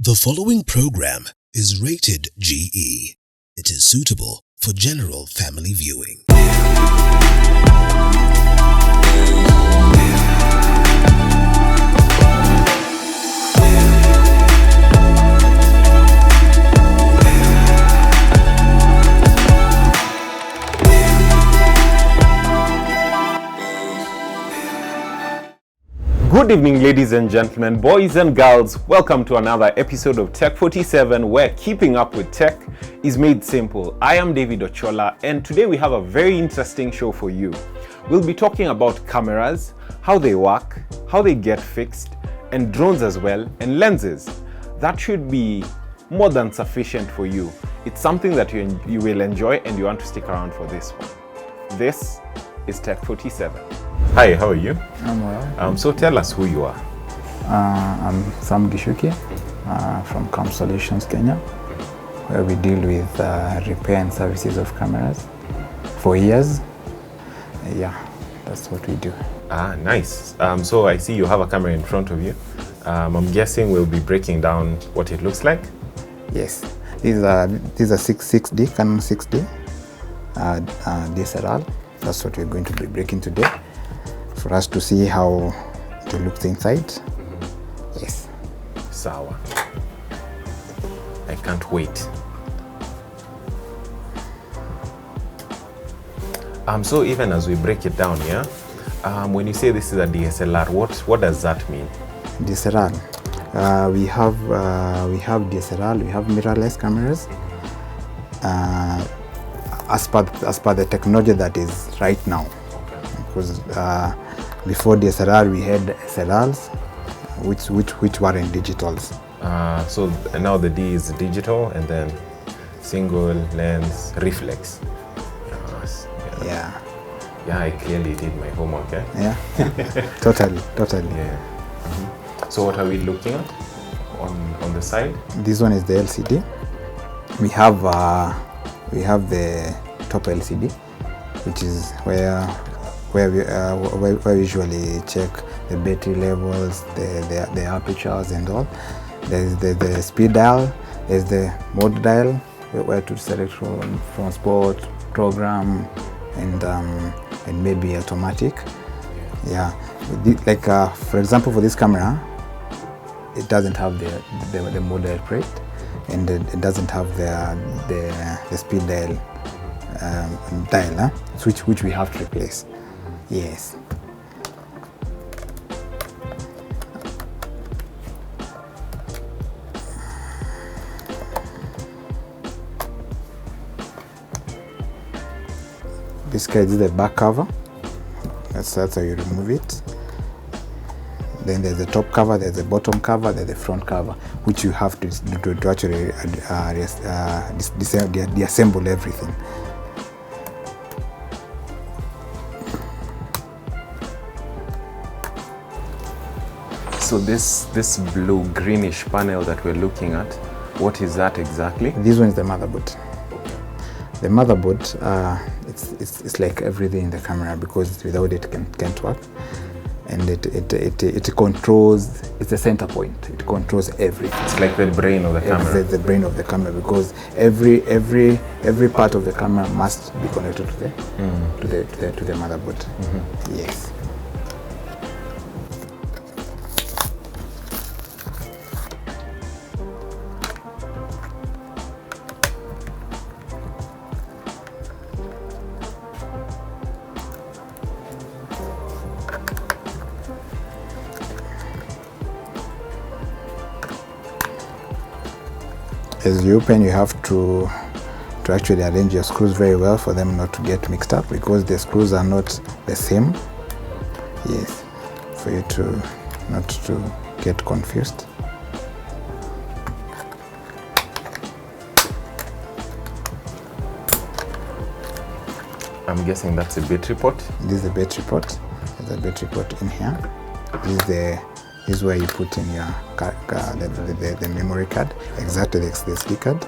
The following program is rated GE. It is suitable for general family viewing. Good evening, ladies and gentlemen, boys and girls. Welcome to another episode of Tech 47, where keeping up with tech is made simple. I am David Ochola, and today we have a very interesting show for you. We'll be talking about cameras, how they work, how they get fixed, and drones as well, and lenses. That should be more than sufficient for you. It's something that you will enjoy, and you want to stick around for this one. This is Tech 47. Hi, how are you? I'm alright. So tell us who you are. I'm Sam Gishuki from Com Solutions, Kenya, where we deal with repair and services of cameras for years. Yeah, that's what we do. Ah, nice. So I see you have a camera in front of you. I'm guessing we'll be breaking down what it looks like. Yes, these are 6D, Canon 6D DSLR. That's what we're going to be breaking today, for us to see how it looks inside. Yes. Sawa. I can't wait. So even as we break it down here, when you say this is a DSLR, what does that mean? DSLR. We have DSLR. We have mirrorless cameras. As per the technology that is right now, because before DSLR we had SLRs, which were in digitals. So now the D is digital, and then single lens reflex. Yes. Yeah. Yeah, I clearly did my homework. Eh? Yeah. Totally. Yeah. Mm-hmm. So what are we looking at on the side? This one is the LCD. We have the top LCD, which is where we usually check the battery levels, the apertures and all. There's the speed dial, there's the mode dial, where to select from sport, program, and maybe automatic. Yeah, like for example, for this camera, it doesn't have the mode dial plate, and it doesn't have the speed dial which we have to replace. Yes. This guy is the back cover. That's how you remove it. Then there's the top cover, there's the bottom cover, there's the front cover, which you have to actually deassemble everything. So this blue greenish panel that we're looking at, what is that exactly? This one is the motherboard. The motherboard, it's like everything in the camera, because without it can't work. And it controls, it's the center point. It controls everything. It's like the brain of the camera. It's the brain of the camera, because every part of the camera must be connected to the motherboard. Mm-hmm. Yes. As you open, you have to actually arrange your screws very well for them not to get mixed up, because the screws are not the same. Yes, for you not to get confused. I'm guessing that's a battery port. This is a battery port. There's a battery port in here. This is where you put in your the memory card, exactly the SD card.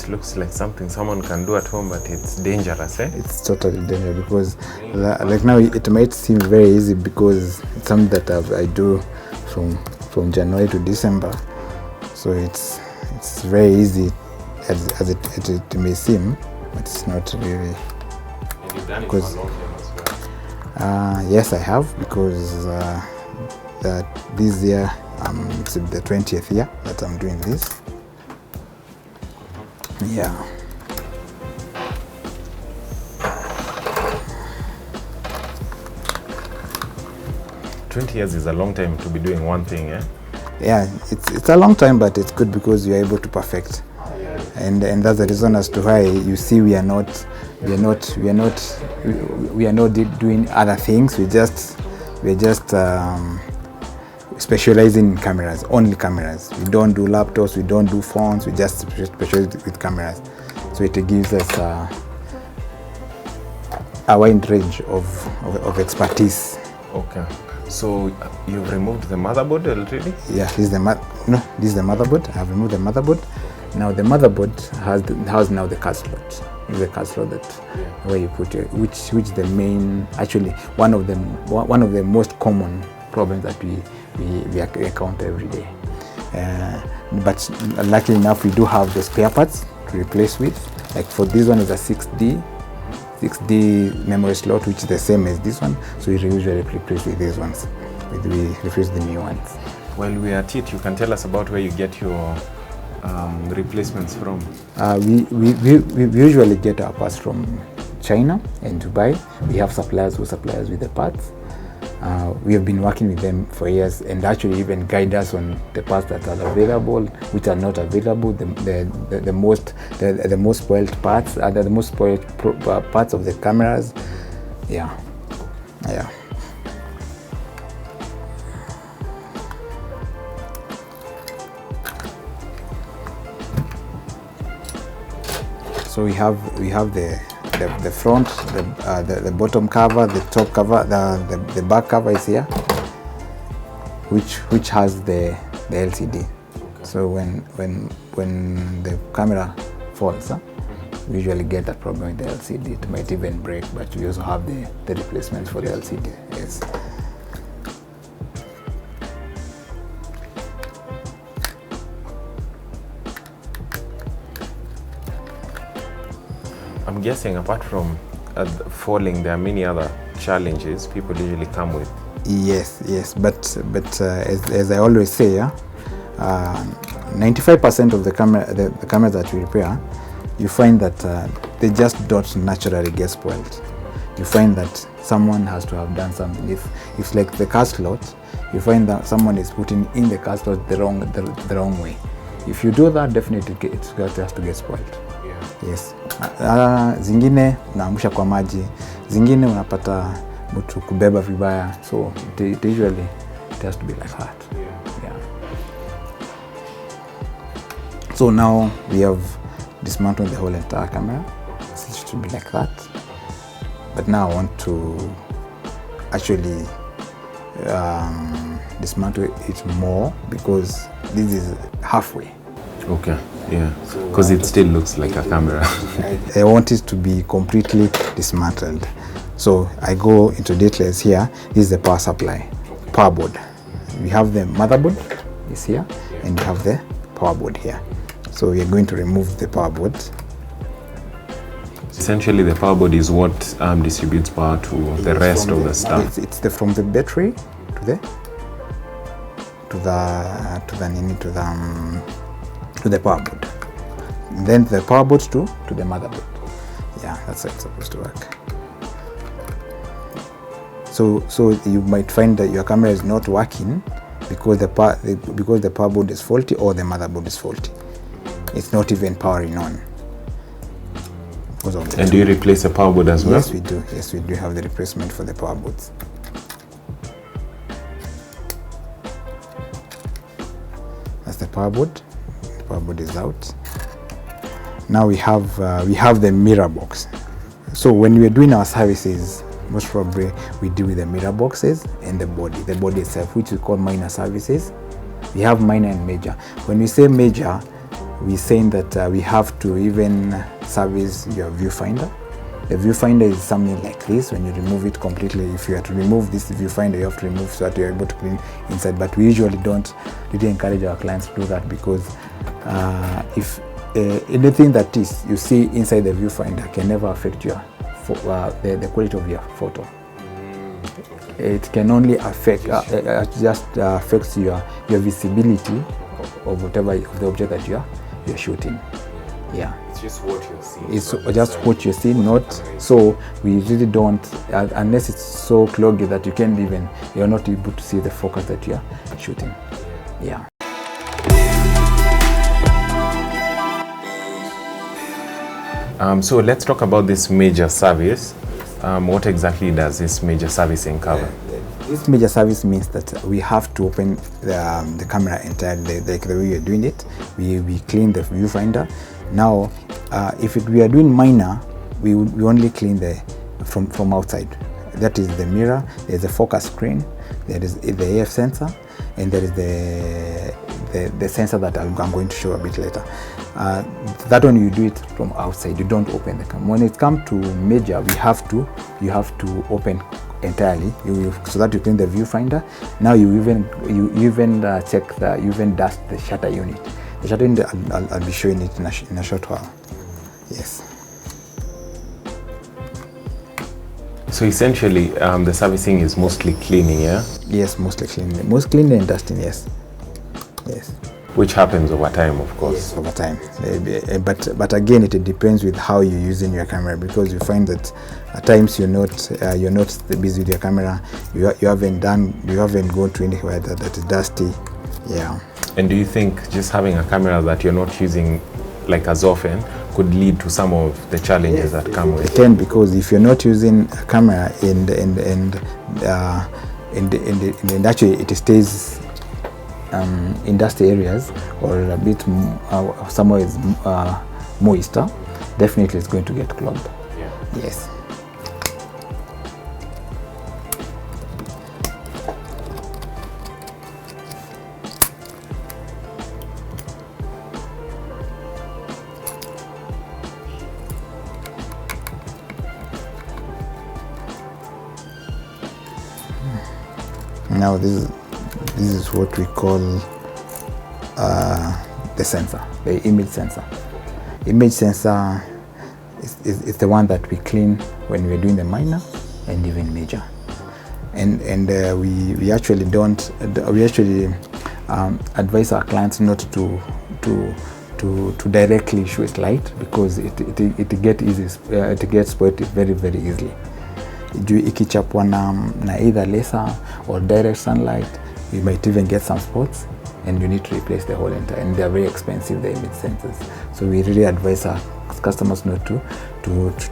This looks like something someone can do at home, but it's dangerous, eh? It's totally dangerous because like now it might seem very easy because it's something that I do from January to December. So it's very easy as it may seem, but it's not really. And you've done it for a long time as well. Yes, I have, because this year it's the 20th year that I'm doing this. Yeah. "20 years is a long time to be doing one thing, eh? Yeah, it's a long time, but it's good because you're able to perfect. And that's the reason as to why you see we are not doing other things. We're just specializing in cameras, only cameras. We don't do laptops, we don't do phones, we just specialize with cameras. So it gives us a wide range of expertise. Okay. So you've removed the motherboard already? Yeah, this is the motherboard. I've removed the motherboard. Now the motherboard has now the card slot. This is the card slot that where you put it, which the main, actually one of the most common problems that we encounter every day. But luckily enough, we do have the spare parts to replace with. Like for this one is a 6D memory slot, which is the same as this one. So we usually replace with these ones. We replace the new ones. While we're at it, you can tell us about where you get your replacements from. We usually get our parts from China and Dubai. We have suppliers who supply us with the parts. We have been working with them for years, and actually even guide us on the parts that are available, which are not available. The most spoiled parts are the most spoiled parts of the cameras. Yeah. So we have the front, the bottom cover, the top cover, the back cover is here, which has the LCD. Okay. So when the camera falls, we usually get that problem with the LCD. It might even break, but we also have the replacement for the LCD. Yes. I'm guessing apart from falling, there are many other challenges people usually come with. Yes, but as I always say, 95% of the cameras that we repair, you find that they just don't naturally get spoiled. You find that someone has to have done something. If like the card slot, you find that someone is putting in the card slot the wrong way. If you do that, definitely it has to get spoiled. Yes. Zingine unaangusha kwa maji, zingine unapata mtu kubeba vibaya, so it usually it has to be like that. Yeah. So now we have dismantled the whole entire camera. It should be like that. But now I want to actually dismantle it more, because this is halfway. Okay, yeah, because it still looks like a camera. I want it to be completely dismantled. So I go into details here. This is the power supply, power board. We have the motherboard is here, and we have the power board here. So we are going to remove the power board. Essentially, the power board is what distributes power to the rest of the stuff. It's from the battery to the power board, and then the power board to the motherboard. Yeah, that's how it's supposed to work. So you might find that your camera is not working because the power board is faulty or the motherboard is faulty. It's not even powering on. And do you replace the power board as well? Yes, we do. Yes, we do have the replacement for the power boards. That's the power board. The power board is out. Now we have the mirror box. So when we are doing our services, most probably we deal with the mirror boxes and the body itself, which we call minor services. We have minor and major. When we say major, we're saying that we have to even service your viewfinder. The viewfinder is something like this. When you remove it completely, if you have to remove this viewfinder, you have to remove so that you're able to clean inside. But we usually don't really encourage our clients to do that, because if anything that is you see inside the viewfinder can never affect your the quality of your photo. It can only affect just affects your visibility of whatever of the object that you're shooting. Yeah, it's just what you're seeing. It's just what you see, not so we really don't unless it's so clogged that you're not able to see the focus that you're shooting. Yeah. So let's talk about this major service. What exactly does this major servicing cover? This major service means that we have to open the camera entirely, like the way you're doing it. We clean the viewfinder. Now, if we are doing minor, we only clean from outside. That is the mirror, there's a focus screen, there is the AF sensor, and there is the sensor that I'm going to show a bit later. That one you do it from outside, you don't open the camera. When it comes to major, you have to open entirely, so that you clean the viewfinder. Now you even check you even dust the shutter unit. The shutter unit, I'll be showing it in a short while. Yes. So essentially, the servicing is mostly cleaning, yeah? Yes, mostly cleaning. Most cleaning and dusting, yes. Yes. Which happens over time, of course. Yes, over time. But again, it depends with how you're using your camera, because you find that at times you're not busy with your camera. You haven't gone to anywhere that is dusty. Yeah. And do you think just having a camera that you're not using like as often could lead to some of the challenges that come with it? It can, because if you're not using a camera and actually it stays in dusty areas or a bit somewhere is moister, definitely it's going to get clogged. Yeah. Yes. Now this is what we call the sensor, the image sensor. Image sensor is the one that we clean when we're doing the minor and even major. And we actually advise our clients not to directly shoot light, because it gets spoiled very, very easily. Ikichapwa na either laser or direct sunlight, you might even get some spots, and you need to replace the whole entire, and they are very expensive, the image sensors. So we really advise our customers not to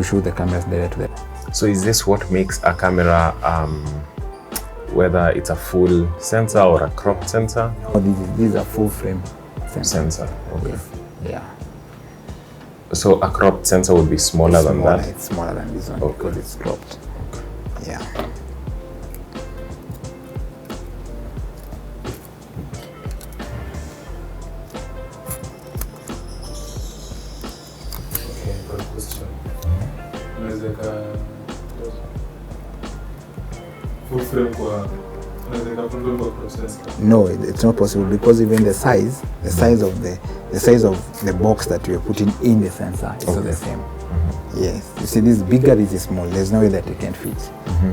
shoot the cameras direct to them. So is this what makes a camera, whether it's a full sensor or a cropped sensor? No, this is a full frame sensor. Okay. Yes. Yeah. So a cropped sensor would be smaller than that? It's smaller than this one, okay, because it's cropped. Yeah. Okay, got a question. Full frame kwa no, it's not possible, because even the size of the box that we are putting in the sensor is not the same. Mm-hmm. Yes, you see, this is bigger, this is small. There's no way that it can fit. Mm-hmm.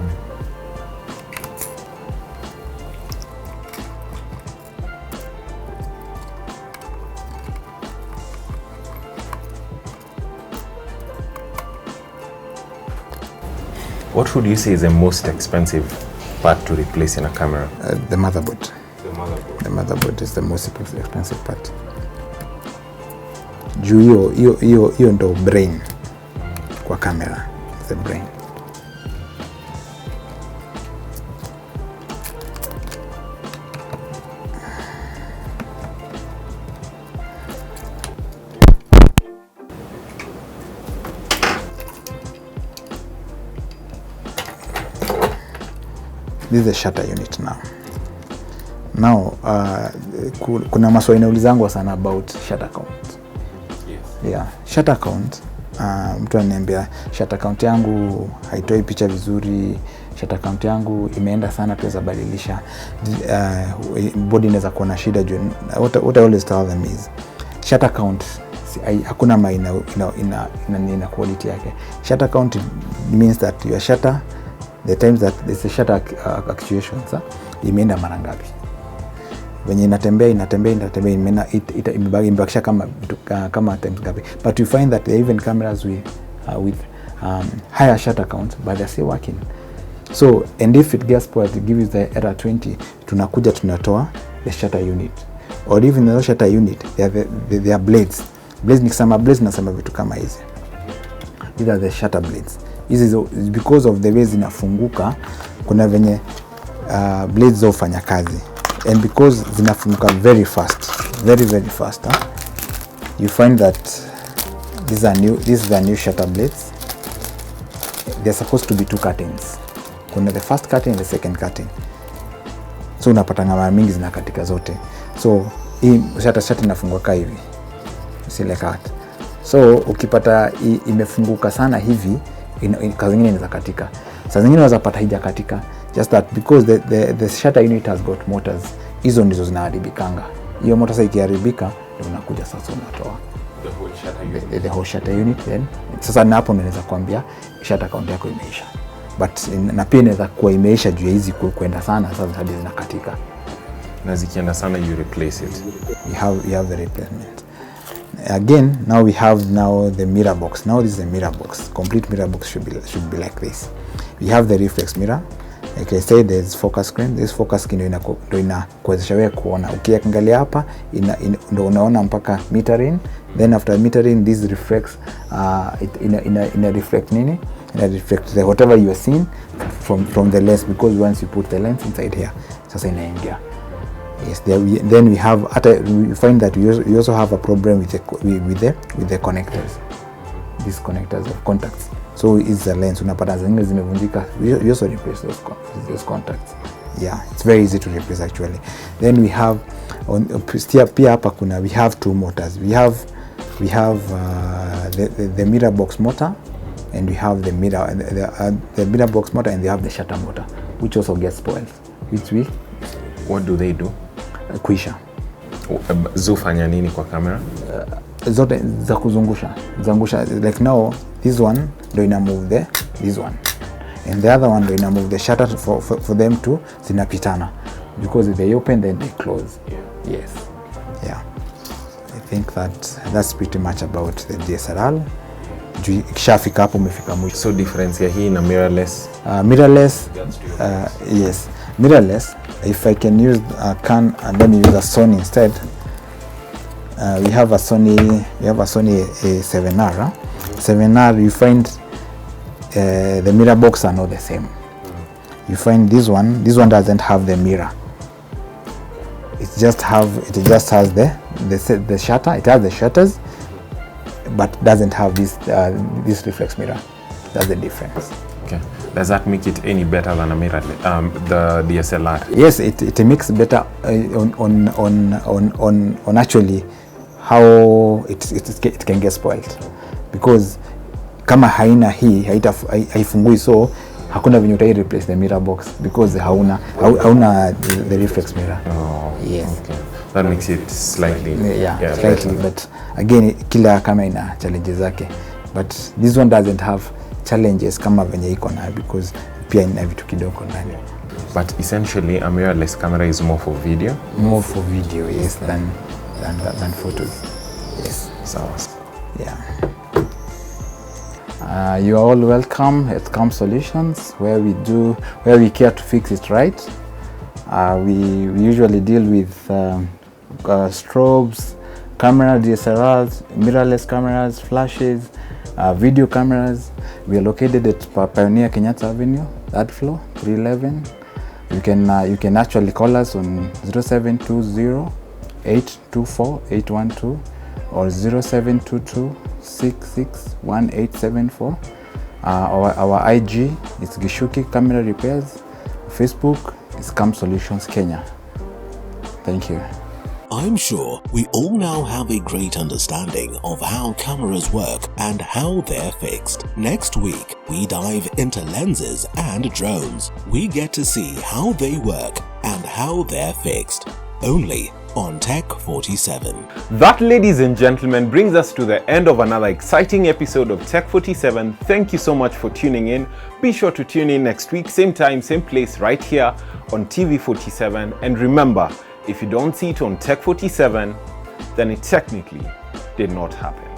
What would you say is the most expensive part to replace in a camera? The motherboard. The motherboard. The motherboard is the most expensive part. Juu hiyo ndo brain kwa camera. It's the brain. This is the shutter unit now. Now, kuna maswali naulizangwa sana about shutter count. Yeah, shutter count. Mtu ananiambia shutter count yangu haitoi picha vizuri, shutter count yangu imeenda sana, tuweza badilisha. Body inaweza kuwa na shida juu. What I always tell them is shutter count hakuna ina quality yake. Shutter count means that your shutter, the times that there's a shutter actuation imeenda mara ngapi. When inatembea imebakisha kama times ngapi. But you find that there are even cameras with higher shutter counts, but they're still working. So, and if it gets spoiled, it gives the error 20, tunakuja tunatoa the shutter unit. Or even the shutter unit, they are blades. Blades nikisema blades nasema vitu kama hizi. These are the shutter blades. This is because of the way zinafunguka, kuna venye blades za ufanya kazi. And because zinafunguka very fast, very fast, you find that these are new shutter blades. They're supposed to be 2 cuttings. Kuna the first cutting and the second cutting. So unapata mara mingi zinakatika zote. So hii shutter inafunguka hivi. Sile cut. So ukipata imefunguka sana hivi, kazi nyingine inaweza katika. Saa zingine unaweza pata haijakatika. Just that because the shutter unit has got motors, hizo ndizo zinaharibikanga. Hiyo motor sasa ikiharibika ndio unakuja sasa unatoa the whole shutter unit. Then sasa na hapo unaweza kuambia shutter count yako imeisha. But na pia inaweza kuwa imeisha juu hizi kwenda sana, sasa hadi zinakatika. Na zikienda sana you replace it. You have the replacement. Again, now we have the mirror box. Now this is a mirror box. Complete mirror box should be like this. We have the reflex mirror. Like I said, there's focus screen. This focus screen ndio inakuwezesha wewe kuona. Ukiangalia hapa ndio unaona mpaka metering. Then after metering, this reflects ina reflect nini? Ina reflect whatever you are seeing from the lens, because once you put the lens inside here, sasa inaingia. Yes, then we have we find that we also have a problem with the connectors. These connectors of contacts. So is the lens unapata zingine zimevunjika, we also replace those contacts. Yeah, it's very easy to replace actually. Then we have pia hapa we have 2 motors. We have the mirror box motor, and we have the mirror box motor, and we have the shutter motor, which also gets spoiled. What do they do? Kuisha. Zufanya nini kwa camera? Zote za kuzungusha. Like now, this one do ina move this one, and the other one do ina move the shutter for them to zinapitana, because they open then they close. Yes. Yeah. I think that's pretty much about the DSLR. Ikishafika hapo umefika mwisho. So difference ya hii na mirrorless? Yes. Mirrorless, if I can use a can and let me use a Sony instead. We have a Sony A7R. 7R, you find the mirror box are not the same. You find this one doesn't have the mirror. It just has the shutter. It has the shutters, but doesn't have this reflex mirror. That's the difference. Okay. Does that make it any better than a mirror, the DSLR? Yes, it makes better on actually how it can get spoiled, because kama haina hii haifungui, so hakuna venye utai replace the mirror box, because hauna the reflex mirror. Oh, yes. Okay. That makes it slightly slightly better. But again, kila kama ina challenges zake, but this one doesn't have challenges kama venye iko na, because pia ina vitu kidogo ndani. But essentially a mirrorless camera is more for video? More for video, yes, than photos. Yes. So yeah. You are all welcome at CAM Solutions, where we care to fix it right. We usually deal with strobes, camera, DSLRs, mirrorless cameras, flashes, video cameras. We are located at Pioneer Kenyatta Avenue, third floor, 311. You can actually call us on 0720-824-812 or 0722-661874. Our IG is Gishuki Camera Repairs. Facebook is CAM Solutions Kenya. Thank you. I'm sure we all now have a great understanding of how cameras work and how they're fixed. Next week, we dive into lenses and drones. We get to see how they work and how they're fixed. Only on Tech 47. That, ladies and gentlemen, brings us to the end of another exciting episode of Tech 47. Thank you so much for tuning in. Be sure to tune in next week, same time, same place, right here on TV 47. And remember, if you don't see it on Tech 47, then it technically did not happen.